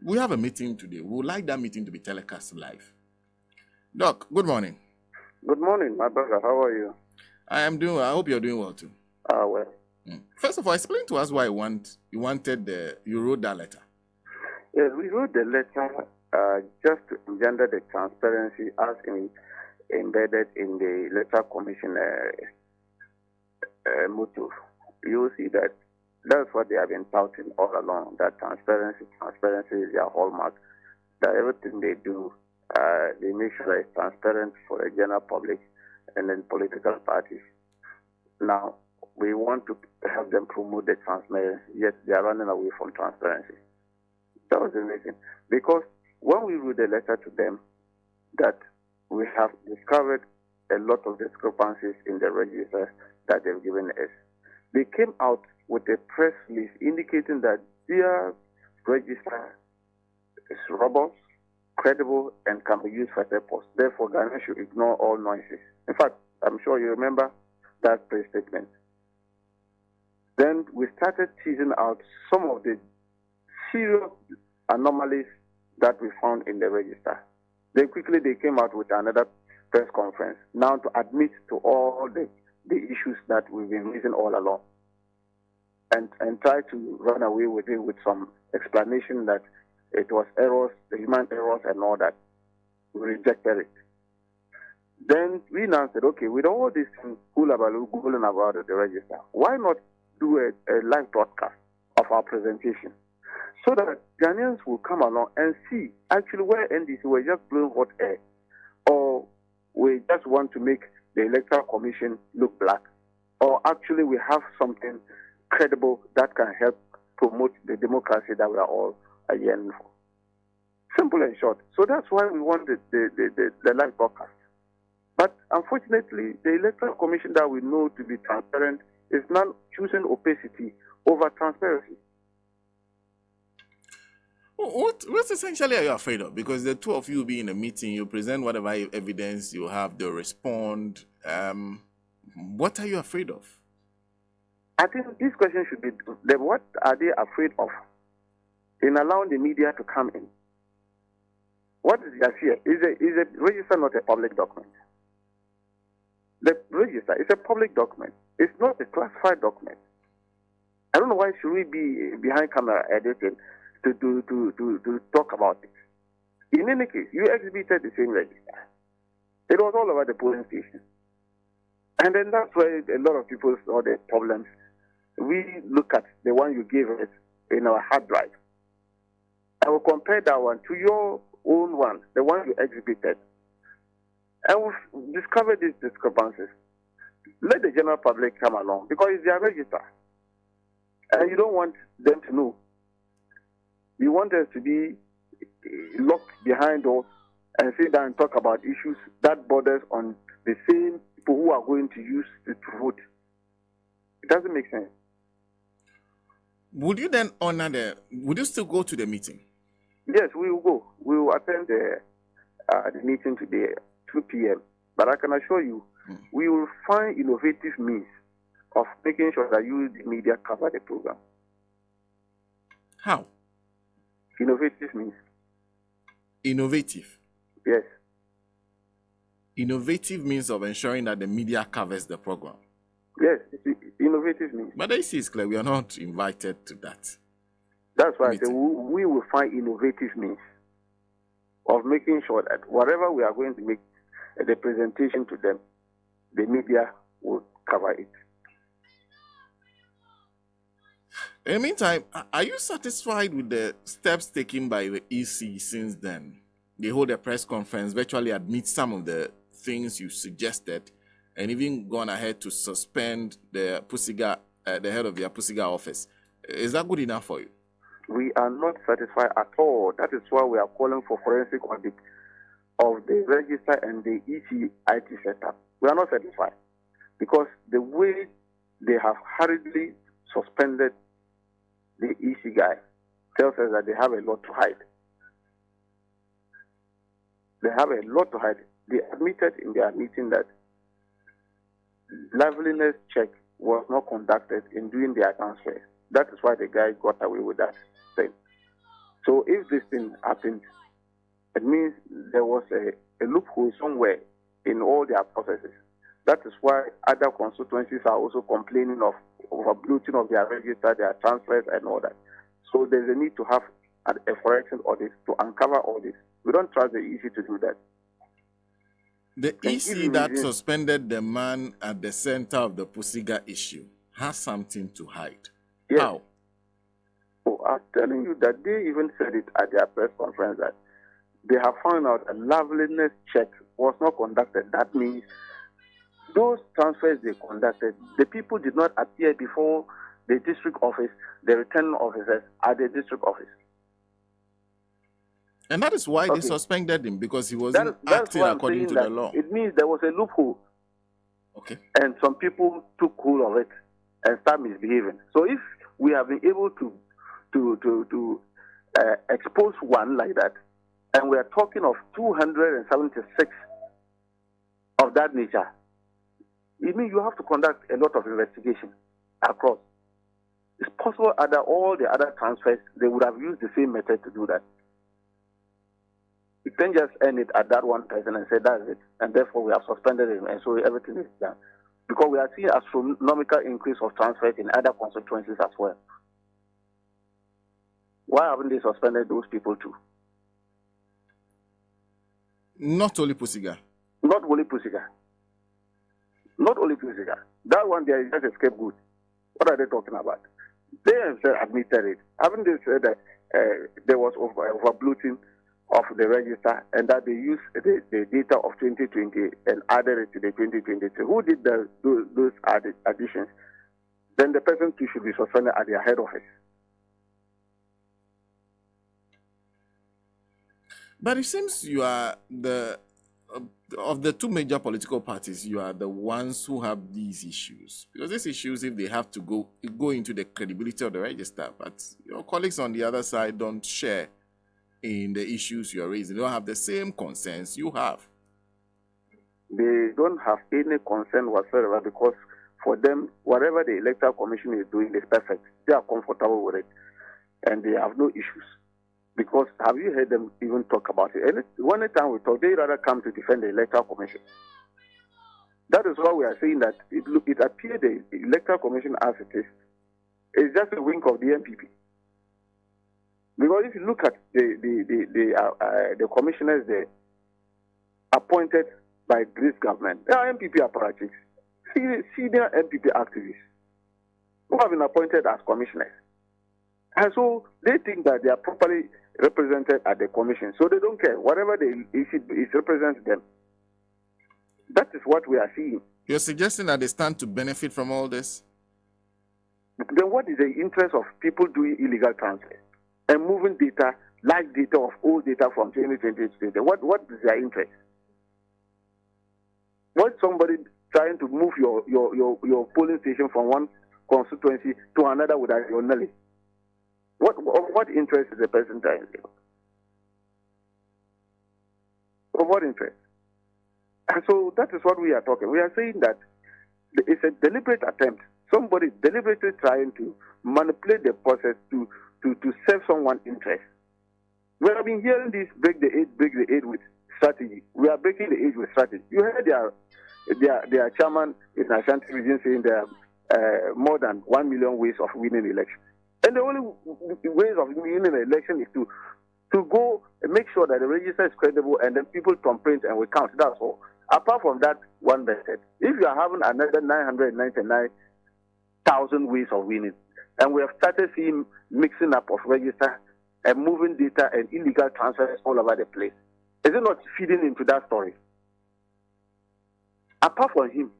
we have a meeting today. We would like that meeting to be telecast live. Doc, good morning. Good morning, my brother. How are you? I hope you're doing well too. Well. First of all, explain to us why you wrote that letter. Yes, we wrote the letter just to engender the transparency as embedded in the electoral commission motive. You will see that that's what they have been touting all along, that transparency is their hallmark, that everything they do, they make sure it's transparent for the general public and then political parties. Now, we want to help them promote the transparency, yet they are running away from transparency. That was the reason. Because when we wrote the letter to them, that we have discovered a lot of discrepancies in the register that they've given us. They came out with a press release indicating that their register is robust, credible, and can be used for purpose. Therefore, Ghana should ignore all noises. In fact, I'm sure you remember that press statement. Then we started teasing out some of the serious anomalies that we found in the register. Then quickly they came out with another press conference, now to admit to all the issues that we've been raising all along, and try to run away with it with some explanation that it was errors, the human errors and all that. We rejected it. Then we now said, okay, with all this googling about the register, why not do a live broadcast of our presentation so that Ghanaians will come along and see actually where NDC were just blowing hot air, or we just want to make the electoral commission look black, or actually we have something credible that can help promote the democracy that we are all yearning for. Simple and short. So that's why we wanted the live broadcast. But unfortunately, the electoral commission that we know to be transparent is not choosing opacity over transparency. What essentially are you afraid of? Because the two of you will be in a meeting, you present whatever evidence you have, they'll respond. What are you afraid of? I think this question should be, what are they afraid of in allowing the media to come in? What is their fear? Is a register not a public document? The register is a public document. It's not a classified document. I don't know why should we be behind camera editing to talk about it. In any case, you exhibited the same register. It was all over the polling station. And then that's where a lot of people saw the problems. We look at the one you gave us in our hard drive. I will compare that one to your own one, the one you exhibited. And we've discovered these discrepancies. Let the general public come along because it's their register. And you don't want them to know. You want us to be locked behind doors and sit down and talk about issues that borders on the same people who are going to use it to vote. It doesn't make sense. Would you then would you still go to the meeting? Yes, we will go. We will attend the meeting today, 2 p.m. But I can assure you, we will find innovative means of making sure that you, the media, cover the program. How? Innovative means. Innovative? Yes. Innovative means of ensuring that the media covers the program. Yes, innovative means. But the issue is clear, we are not invited to that. That's why I say we will find innovative means of making sure that whatever we are going to make the presentation to them, the media will cover it. In the meantime, are you satisfied with the steps taken by the EC since then? They hold a press conference, virtually admit some of the things you suggested, and even gone ahead to suspend the head of their Pusiga office. Is that good enough for you? We are not satisfied at all. That is why we are calling for forensic audit of the register and the EC IT setup. We are not satisfied because the way they have hurriedly suspended the EC guy tells us that they have a lot to hide. They have a lot to hide. They admitted in their meeting that liveliness check was not conducted in doing their transfer. That is why the guy got away with that thing. So if this thing happened, it means there was a loophole somewhere in all their processes. That is why other constituencies are also complaining of overbloating of their register, their transfers, and all that. So there's a need to have a forensic audit to uncover all this. We don't trust the EC to do that. The EC that suspended the man at the center of the Pusiga issue has something to hide. Yes. How? Oh, I'm telling you that they even said it at their press conference that they have found out a loveliness check was not conducted. That means those transfers they conducted, the people did not appear before the district office, the returning officers at the district office. And that is why they suspended him, because he wasn't acting according to the law. It means there was a loophole. Okay. And some people took hold of it and started misbehaving. So if we have been able to expose one like that, and we are talking of 276 of that nature, it means you have to conduct a lot of investigation across. It's possible that all the other transfers, they would have used the same method to do that. You can just end it at that one person and say that's it, and therefore we have suspended him, and so everything is done. Because we are seeing astronomical increase of transfers in other constituencies as well. Why haven't they suspended those people too? Not only Pusiga. Not only Pusiga. Not only Pusiga. That one there is just a scapegoat. What are they talking about? They have admitted it. Haven't they said that there was overbloating of the register and that they used the data of 2020 and added it to the 2023? Who did those additions? Then the person too should be suspended at their head office. But it seems you are of the two major political parties, you are the ones who have these issues. Because these issues, if they have to go into the credibility of the register, but your colleagues on the other side don't share in the issues you're raising. They don't have the same concerns you have. They don't have any concern whatsoever because for them, whatever the Electoral Commission is doing is perfect. They are comfortable with it and they have no issues. Because have you heard them even talk about it? And one time we talk, they rather come to defend the Electoral Commission. That is why we are saying that it appears the Electoral Commission as it is just a wink of the MPP. Because if you look at the commissioners there appointed by this government, they are MPP apparatchiks, senior MPP activists who have been appointed as commissioners. And so they think that they are properly represented at the commission. So they don't care. Whatever it represents them. That is what we are seeing. You're suggesting that they stand to benefit from all this? Then what is the interest of people doing illegal transfers and moving data, live data of old data from 2020 to 2020? What is their interest? What somebody trying to move your polling station from one constituency to another without your knowledge? What interest is the person trying to do? Of what interest? And so that is what we are talking. We are saying that it's a deliberate attempt. Somebody deliberately trying to manipulate the process to serve someone's interest. We have been hearing this break the age with strategy. We are breaking the age with strategy. You heard their chairman in Ashanti region saying there are more than 1 million ways of winning election. And the only ways of winning an election is to go and make sure that the register is credible and then people thumbprint and we count. That's all. Apart from that one method, if you are having another 999,000 ways of winning, and we have started seeing mixing up of register and moving data and illegal transfers all over the place, is it not feeding into that story? Apart from him,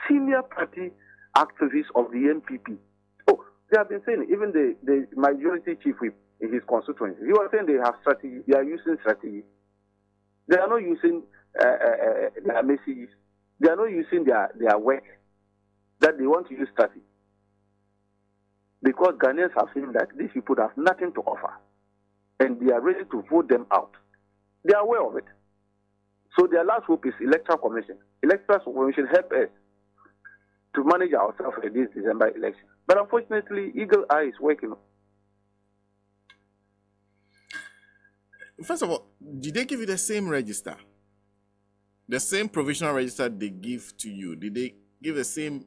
senior party activists of the NPP, they have been saying, even the majority chief whip in his constituency, he was saying they have strategy, they are using strategy. They are not using their messages. They are not using their work, that they want to use strategy. Because Ghanaians have seen that these people have nothing to offer. And they are ready to vote them out. They are aware of it. So their last hope is Electoral Commission. Electoral Commission help us to manage ourselves in this December election. But unfortunately, Eagle Eye is working. First of all, did they give you the same register? The same provisional register they give to you? Did they give the same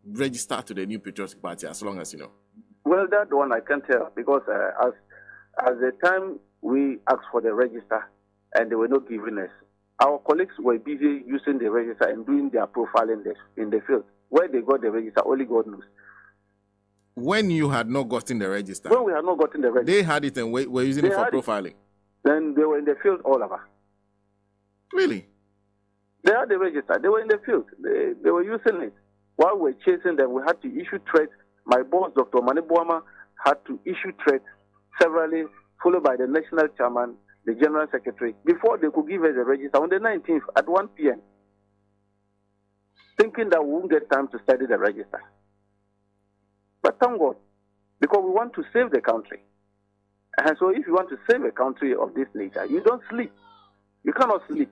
register to the New Patriotic Party, as long as you know? Well, that one I can't tell, because as the time we asked for the register and they were not giving us, our colleagues were busy using the register and doing their profile in the field. Where they got the register, only God knows. When you had not gotten the register? When we had not gotten the register. They had it and were using it for profiling? Then they were in the field all over. Really? They had the register. They were in the field. They were using it. While we were chasing them, we had to issue threats. My boss, Dr. Manibuama, had to issue threats severally, followed by the national chairman, the general secretary, before they could give us the register on the 19th at 1 p.m., thinking that we won't get time to study the register. But thank God, because we want to save the country. And so if you want to save a country of this nature, you don't sleep. You cannot sleep.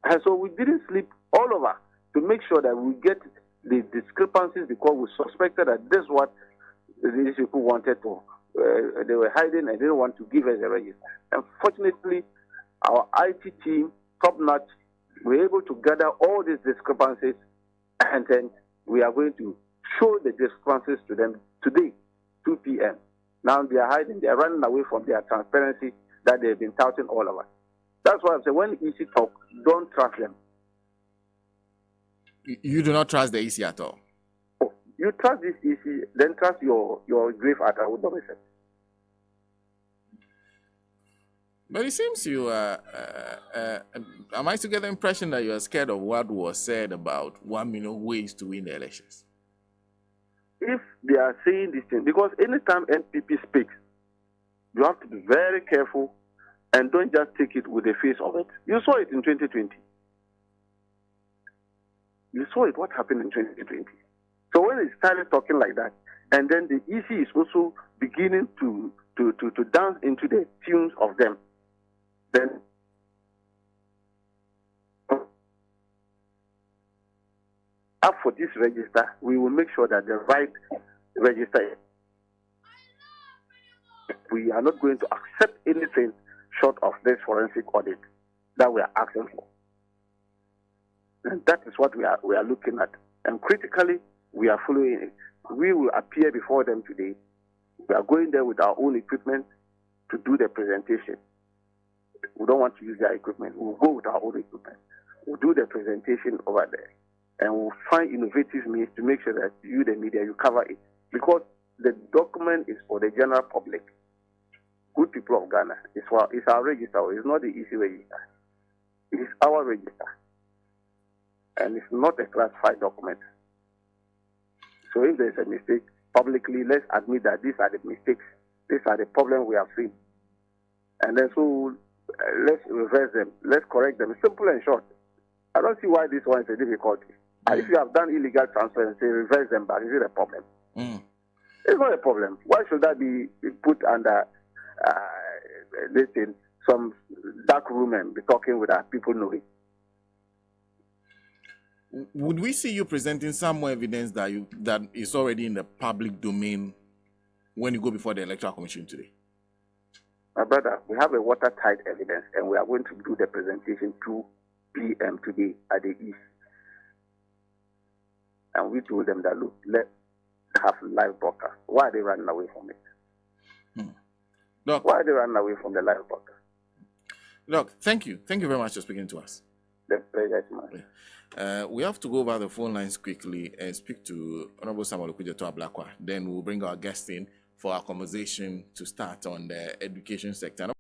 And so we didn't sleep all over to make sure that we get the discrepancies, because we suspected that this is what these people wanted to. They were hiding and didn't want to give us a register. Unfortunately, our IT team, top-notch, were able to gather all these discrepancies, and then we are going to show the discrepancies to them today, 2 p.m. Now they are hiding, they are running away from their transparency that they've been touting all over. That's why I'm saying, when EC talk, don't trust them. You do not trust the EC at all? Oh, you trust this EC, then trust your grave at our domicile. But it seems you am I to get the impression that you are scared of what was said about 1 million ways to win the elections? If they are saying this thing, because anytime NPP speaks, you have to be very careful and don't just take it with the face of it. You saw it in 2020. You saw it, what happened in 2020. So when they started talking like that, and then the EC is also beginning to dance into the tunes of them, then up for this register, we will make sure that the right register. We are not going to accept anything short of this forensic audit that we are asking for. And that is what we are looking at. And critically, we are following it. We will appear before them today. We are going there with our own equipment to do the presentation. We don't want to use their equipment. We'll go with our own equipment. We'll do the presentation over there. And we'll find innovative means to make sure that you, the media, you cover it. Because the document is for the general public. Good people of Ghana. It's our register. It's not the EC register. It is our register. And it's not a classified document. So if there's a mistake, publicly, let's admit that these are the mistakes. These are the problems we have seen. And then so let's reverse them. Let's correct them. Simple and short. I don't see why this one is a difficulty. If you have done illegal transfer and say reverse them back, is it a problem? It's not a problem. Why should that be put under this thing, some dark room and be talking with our people knowing? Would we see you presenting some more evidence that is already in the public domain when you go before the Electoral Commission today? My brother, we have a watertight evidence, and we are going to do the presentation 2 p.m. today at the East. And we told them that, look, let's have live broadcast. Why are they running away from it? Look, why are they running away from the live broadcast? Look, thank you. Thank you very much for speaking to us. The pleasure is mine. We have to go over the phone lines quickly and speak to Honorable Samuel Okudzeto Ablakwa. Then we'll bring our guest in for our conversation to start on the education sector.